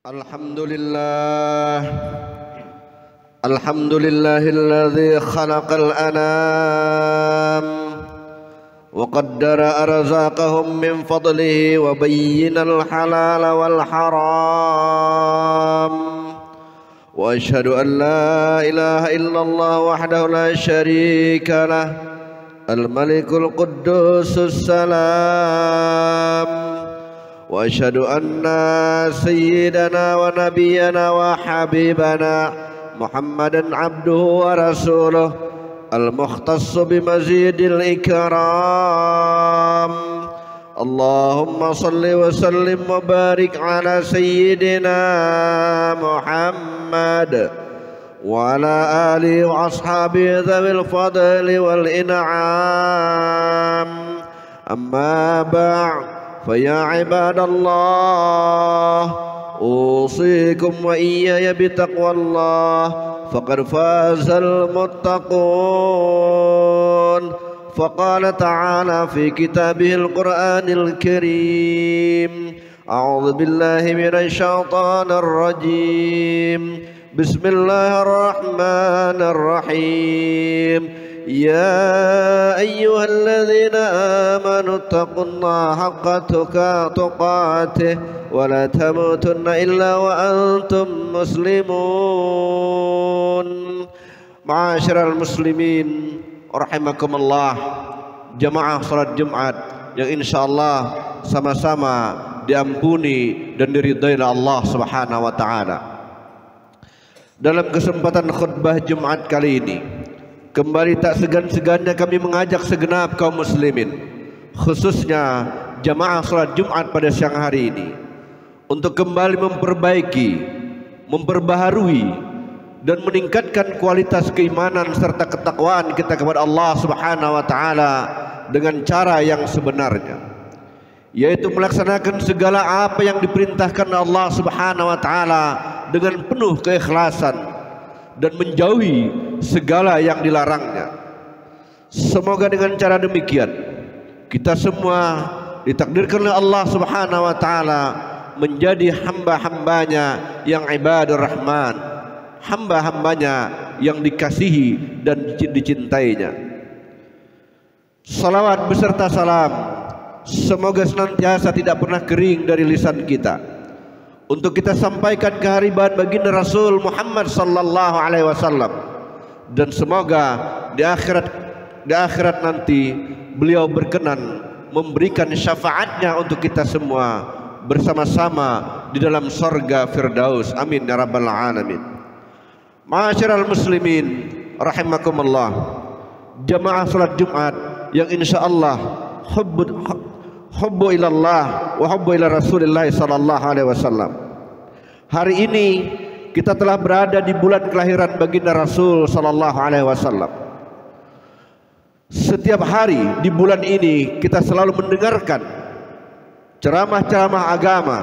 Alhamdulillahilladzi khalaqal anam wa qaddara arzaqahum min fadlihi wa bayyinal halala wal haram wa ashhadu an la ilaha illallah wahdahu la syarika lah al-malikul quddusus salam wa ashhadu anna sayyidana wa nabiyyana wa habibana Muhammadan abduhu wa rasuluh al-mukhtassu bimazidil ikram. Allahumma salli wa sallim wa barik ala sayyidina Muhammad wa ala alihi wa ashabihi dhawil fadli wal in'am. Amma ba'd, fa ya ibadallah, أوصيكم وإياي بتقوى الله فقد فاز المتقون. فقال تعالى في كتابه القرآن الكريم: أعوذ بالله من الشيطان الرجيم. بسم الله الرحمن الرحيم. يا أيها الذين آمنوا اتقوا الله حق تقاته ولا تموتن إلا وأنتم مسلمون. Ma'asyiral muslimin rahimakumullah, jamaah salat Jumat yang insyaallah sama-sama diampuni dan diridhai Allah Subhanahu wa taala. Dalam kesempatan khutbah Jumat kali ini, kembali tak segan-segannya kami mengajak segenap kaum muslimin, khususnya jamaah salat Jumat pada siang hari ini, untuk kembali memperbaiki, memperbaharui dan meningkatkan kualitas keimanan serta ketakwaan kita kepada Allah Subhanahu wa taala dengan cara yang sebenarnya, yaitu melaksanakan segala apa yang diperintahkan Allah Subhanahu wa taala dengan penuh keikhlasan dan menjauhi segala yang dilarangnya. Semoga dengan cara demikian kita semua ditakdirkan oleh Allah Subhanahu wa taala menjadi hamba-hambanya yang ibadur rahman, hamba-hambanya yang dikasihi dan dicintainya. Salawat beserta salam semoga senantiasa tidak pernah kering dari lisan kita untuk kita sampaikan kehariban baginda Rasul Muhammad sallallahu alaihi wasallam, dan semoga di akhirat nanti beliau berkenan memberikan syafaatnya untuk kita semua bersama-sama di dalam surga Firdaus. Amin ya rabbal alamin. Ma'asyiral muslimin rahimakumullah, jamaah salat Jumat yang insyaallah hubbu ilallah wa hubbu ila Rasulillah sallallahu alaihi wasallam. Hari ini kita telah berada di bulan kelahiran baginda Rasul sallallahu alaihi wasallam. Setiap hari di bulan ini kita selalu mendengarkan ceramah-ceramah agama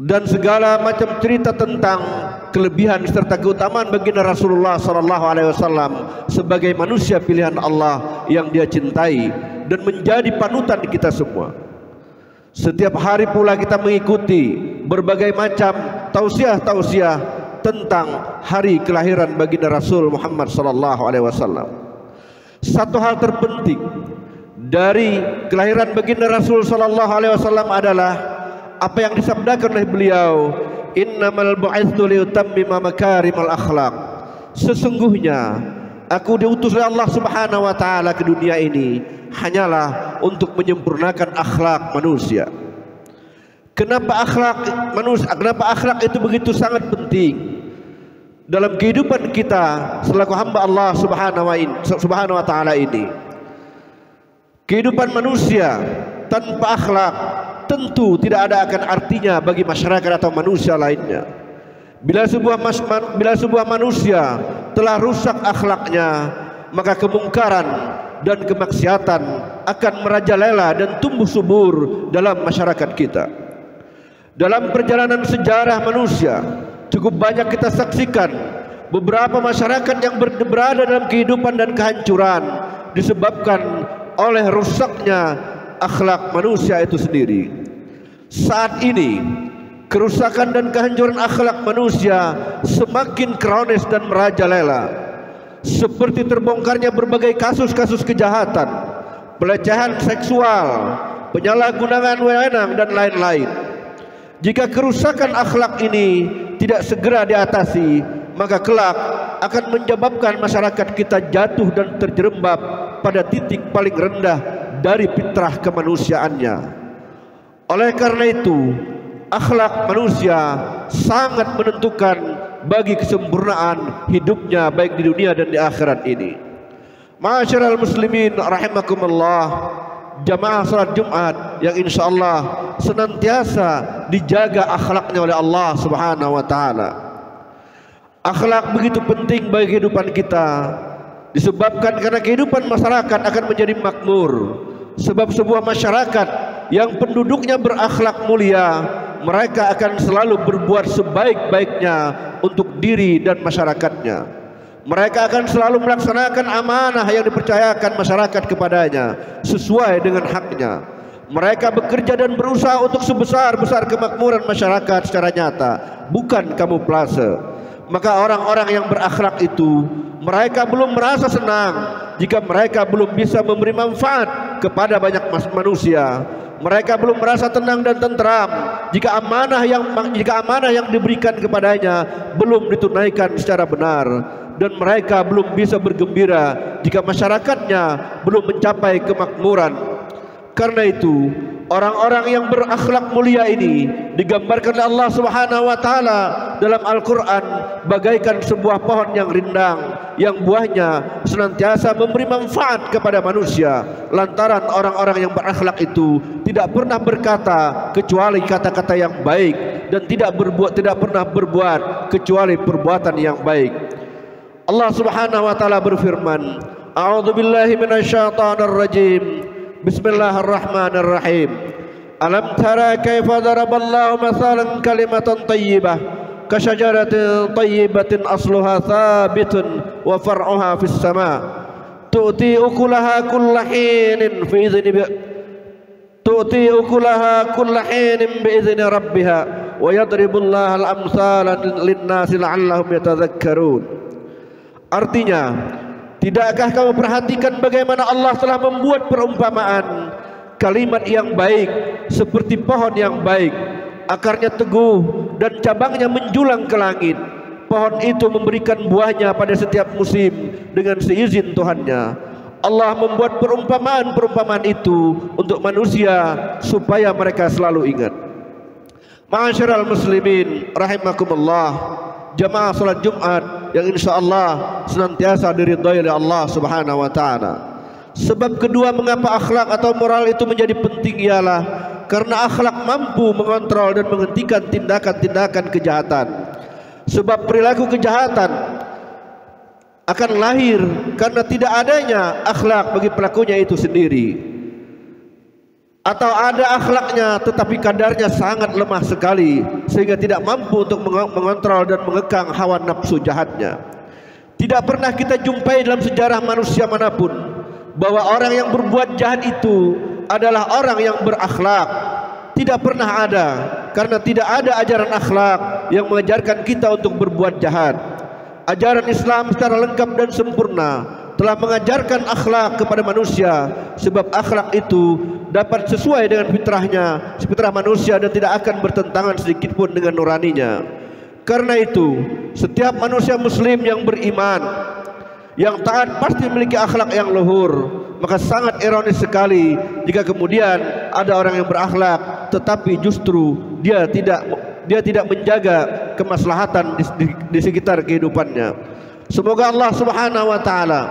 dan segala macam cerita tentang kelebihan serta keutamaan baginda Rasulullah sallallahu alaihi wasallam sebagai manusia pilihan Allah yang Dia cintai dan menjadi panutan kita semua. Setiap hari pula kita mengikuti berbagai macam tausiah-tausiah tentang hari kelahiran baginda Rasul Muhammad sallallahu alaihi wasallam. Satu hal terpenting dari kelahiran baginda Rasul sallallahu alaihi wasallam adalah apa yang disabdakan oleh beliau, innamal bu'itsu liutammima makarimal akhlaq. Sesungguhnya aku diutus oleh Allah Subhanahu wa taala ke dunia ini hanyalah untuk menyempurnakan akhlak manusia. Kenapa akhlak itu begitu sangat penting dalam kehidupan kita selaku hamba Allah Subhanahu wa taala ini? Kehidupan manusia tanpa akhlak tentu tidak ada akan artinya bagi masyarakat atau manusia lainnya. Bila sebuah manusia telah rusak akhlaknya, maka kemungkaran dan kemaksiatan akan merajalela dan tumbuh subur dalam masyarakat kita. Dalam perjalanan sejarah manusia, cukup banyak kita saksikan beberapa masyarakat yang berada dalam kehidupan dan kehancuran disebabkan oleh rusaknya akhlak manusia itu sendiri. Saat ini kerusakan dan kehancuran akhlak manusia semakin kronis dan merajalela, seperti terbongkarnya berbagai kasus-kasus kejahatan, pelecehan seksual, penyalahgunaan wewenang dan lain-lain. Jika kerusakan akhlak ini tidak segera diatasi, maka kelak akan menyebabkan masyarakat kita jatuh dan terjerembab pada titik paling rendah dari fitrah kemanusiaannya. Oleh karena itu, akhlak manusia sangat menentukan bagi kesempurnaan hidupnya baik di dunia dan di akhirat ini. Ma'asyiral muslimin rahimakumullah, jamaah salat Jumat yang insyaallah senantiasa dijaga akhlaknya oleh Allah Subhanahu wa taala. Akhlak begitu penting bagi kehidupan kita, disebabkan karena kehidupan masyarakat akan menjadi makmur. Sebab sebuah masyarakat yang penduduknya berakhlak mulia, mereka akan selalu berbuat sebaik-baiknya untuk diri dan masyarakatnya. Mereka akan selalu melaksanakan amanah yang dipercayakan masyarakat kepadanya sesuai dengan haknya. Mereka bekerja dan berusaha untuk sebesar-besar kemakmuran masyarakat secara nyata, bukan kamuflase. Maka orang-orang yang berakhlak itu, mereka belum merasa senang jika mereka belum bisa memberi manfaat kepada banyak manusia. Mereka belum merasa tenang dan tentram jika amanah yang diberikan kepadanya belum ditunaikan secara benar, dan mereka belum bisa bergembira jika masyarakatnya belum mencapai kemakmuran. Karena itu, orang-orang yang berakhlak mulia ini digambarkan oleh Allah Subhanahu wa taala dalam Al-Qur'an bagaikan sebuah pohon yang rindang yang buahnya senantiasa memberi manfaat kepada manusia, lantaran orang-orang yang berakhlak itu tidak pernah berkata kecuali kata-kata yang baik dan tidak pernah berbuat kecuali perbuatan yang baik. Allah Subhanahu wa taala berfirman, A'udzubillahi minasyaitonir rajim. Bismillahirrahmanirrahim. Alam tara kaifa daraballahu mathalan kalimatan thayyibah kasyajaratin thayyibatin asluha thabitun wa far'uha fis sama' tu'ti ukulaha kulla hinin bi izni rabbiha wa yadribullahu al-amsala lin-nasi la'allahum yatadhakkarun. Artinya, tidakkah kamu perhatikan bagaimana Allah telah membuat perumpamaan kalimat yang baik seperti pohon yang baik, akarnya teguh dan cabangnya menjulang ke langit. Pohon itu memberikan buahnya pada setiap musim dengan seizin Tuhannya. Allah membuat perumpamaan-perumpamaan itu untuk manusia supaya mereka selalu ingat. Ma'asyiral muslimin rahimakumullah, jamaah salat Jumat yang insyaallah senantiasa diridhai oleh Allah Subhanahu wa taala. Sebab kedua mengapa akhlak atau moral itu menjadi penting ialah karena akhlak mampu mengontrol dan menghentikan tindakan-tindakan kejahatan. Sebab perilaku kejahatan akan lahir karena tidak adanya akhlak bagi pelakunya itu sendiri. Atau ada akhlaknya tetapi kadarnya sangat lemah sekali sehingga tidak mampu untuk mengontrol dan mengekang hawa nafsu jahatnya. Tidak pernah kita jumpai dalam sejarah manusia manapun bahwa orang yang berbuat jahat itu adalah orang yang berakhlak. Tidak pernah ada, karena tidak ada ajaran akhlak yang mengajarkan kita untuk berbuat jahat. Ajaran Islam secara lengkap dan sempurna telah mengajarkan akhlak kepada manusia, sebab akhlak itu dapat sesuai dengan fitrah manusia dan tidak akan bertentangan sedikit pun dengan nuraninya. Karena itu, setiap manusia muslim yang beriman, yang taat pasti memiliki akhlak yang luhur. Maka sangat ironis sekali jika kemudian ada orang yang berakhlak tetapi justru dia tidak menjaga kemaslahatan di sekitar kehidupannya. Semoga Allah Subhanahu wa taala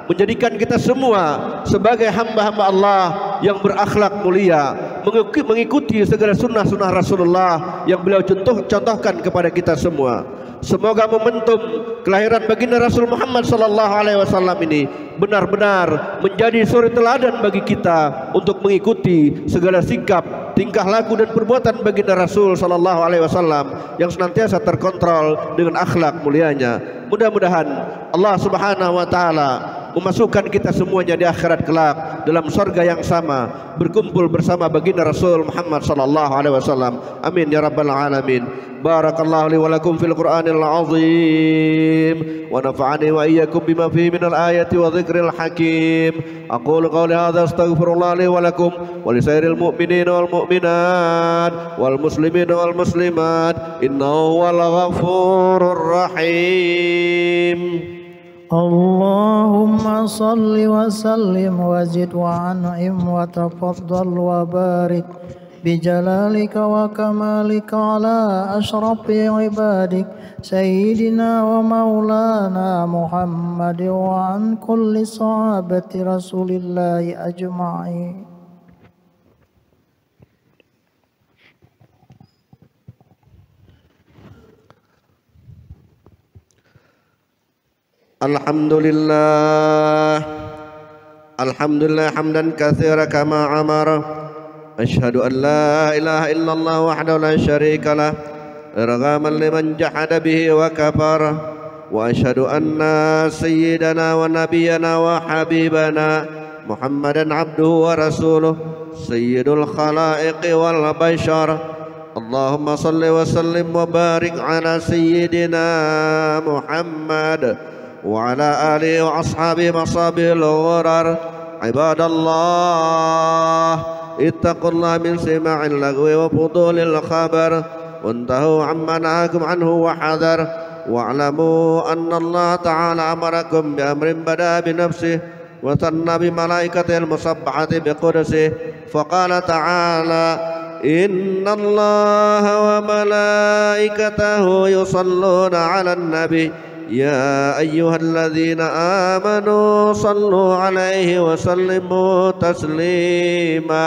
menjadikan kita semua sebagai hamba-hamba Allah yang berakhlak mulia, mengikuti segala sunnah-sunnah Rasulullah yang beliau contohkan kepada kita semua. Semoga momentum kelahiran baginda Rasul Muhammad SAW ini benar-benar menjadi suri teladan bagi kita untuk mengikuti segala sikap, tingkah laku dan perbuatan baginda Rasul SAW yang senantiasa terkontrol dengan akhlak mulianya. Mudah-mudahan Allah Subhanahu wa taala memasukkan kita semuanya di akhirat kelak dalam surga yang sama, berkumpul bersama baginda Rasul Muhammad sallallahu alaihi wasallam. Amin ya rabbal alamin. Barakallahu li wa lakum fil Qur'anil azim wa nafa'ani wa iyyakum bima fihi minal ayati wa dzikril hakim. Aqulu qawli hadza astaghfirullah li wa lakum wa li sairil mu'minina wal mu'minat wal muslimina wal muslimat innahu wal ghafurur rahim. Allahumma salli wa sallim wa zid wa an'im wa tafaddal wa barik bijalalika wa kamalika ala ashrafi ibadik sayyidina wa maulana Muhammad wa an kulli sahabati rasulillahi ajma'in. Alhamdulillah hamdan katsira kama amara. Asyhadu an la ilaha illallah wahdahu la syarika lah irghaman liman jahada bihi wa kafara. Wa asyhadu anna sayyidana wa nabiyyana wa habibana Muhammadan abduhu wa rasuluh sayyidul khalaiqi wal bashar. Allahumma salli wa sallim wa barik ala sayyidina Muhammad wa ala alihi wa ashabihi masabil ghurar. Ibadallah ittaqullaha min sima'il lagwi wa fudulil khabar wantahu amma nahakum anhu wa hadar wa'lamu anna Allah ta'ala amarakum bi amrin bada bi nafsihi wa thanna bi malaikatihi al-musabbahati bi qudsihi faqala ta'ala inna Allah wa malaikatahu yusalluna 'alan nabi يا أيها الذين آمنوا صلوا عليه وسلموا تسليما.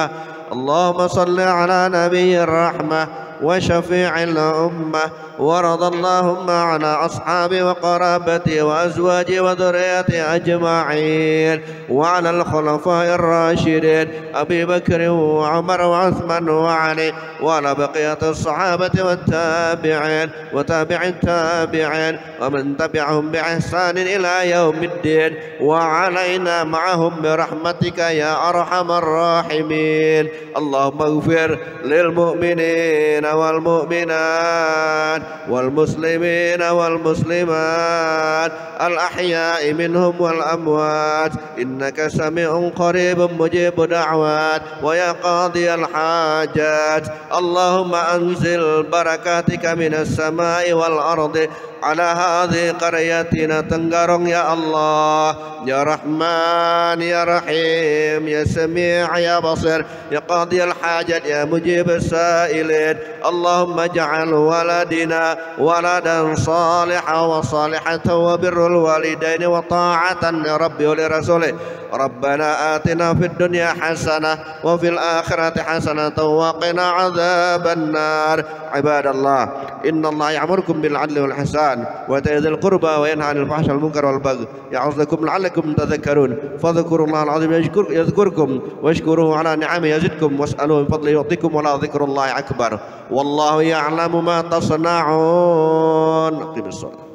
اللهم صل على نبي الرحمة وشفيع الأمة ورضى اللهم على أصحابه وقرابته وأزواجه وذريته أجمعين وعلى الخلفاء الراشدين أبي بكر وعمر وعثمان وعلي وعلى بقية الصحابة والتابعين وتابع التابعين ومن تبعهم بإحسان إلى يوم الدين وعلينا معهم برحمتك يا أرحم الراحمين. اللهم اغفر للمؤمنين والمؤمنات والمسلمين والمسلمات الأحياء منهم والأموات إنك سميع قريب مجيب دعوات ويا قاضي الحاجات. اللهم أنزل بركاتك من السماء والأرض على هذه قريتنا تنقرن يا الله يا رحمن يا رحيم يا سميع يا بصير يا قاضي الحاجات يا مجيب السائلين. اللهم اجعل ولدنا ولدا صالحا وصالحة وبر الوالدين وطاعة لربي ولرسوله. ربنا آتنا في الدنيا حسنة وفي الآخرة حسنة وقنا عذاب النار. عباد الله إن الله يأمركم بالعدل والإحسان وإيتاء ذي القربى وينهى عن الفحشاء والمنكر والبغي يعظكم لعلكم تذكرون. فاذكروا الله العظيم يذكركم واشكروه على نعمه يزدكم واسألوه من فضله يعطيكم ولا ذكر الله أكبر والله يعلم ما تصنعون. أقم الصلاة.